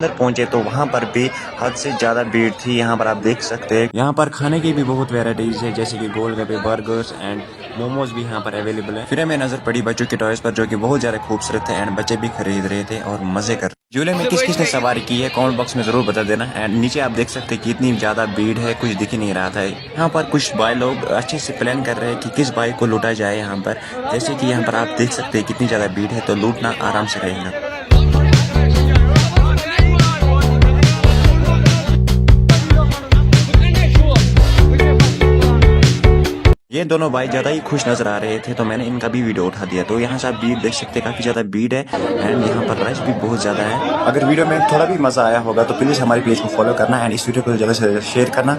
अंदर पहुंचे तो वहां पर भी हद से ज़्यादा भीड़ थी। यहाँ पर आप देख सकते हैं यहाँ पर खाने की भी बहुत वैरायटीज़ है, जैसे कि गोलगप्पे, बर्गर्स एंड मोमोज भी यहाँ पर अवेलेबल है। फिर हमें नजर पड़ी बच्चों के टॉयज पर, जो कि बहुत ज़्यादा खूबसूरत थे एंड बच्चे भी खरीद रहे थे और मजे कर। झूले में किस किस ने सवारी की है कमेंट बॉक्स में जरूर बता देना। एंड नीचे आप देख सकते हैं कि इतनी ज़्यादा भीड़ है, कुछ दिख ही नहीं रहा था। यहाँ पर कुछ भाई लोग अच्छे से प्लान कर रहे हैं कि किस बाइक को लूटा जाए यहाँ पर। जैसे कि यहाँ पर आप देख सकते हैं कितनी ज़्यादा भीड़ है, तो लूटना आराम से रहेगा। ये दोनों भाई ज्यादा ही खुश नजर आ रहे थे, तो मैंने इनका भी वीडियो उठा दिया। तो यहाँ से आप भीड़ देख सकते हैं, काफी ज्यादा भीड़ है एंड यहाँ पर रश भी बहुत ज्यादा है। अगर वीडियो में थोड़ा भी मजा आया होगा तो प्लीज हमारे पेज को फॉलो करना एंड इस वीडियो को ज्यादा से ज्यादा शेयर करना।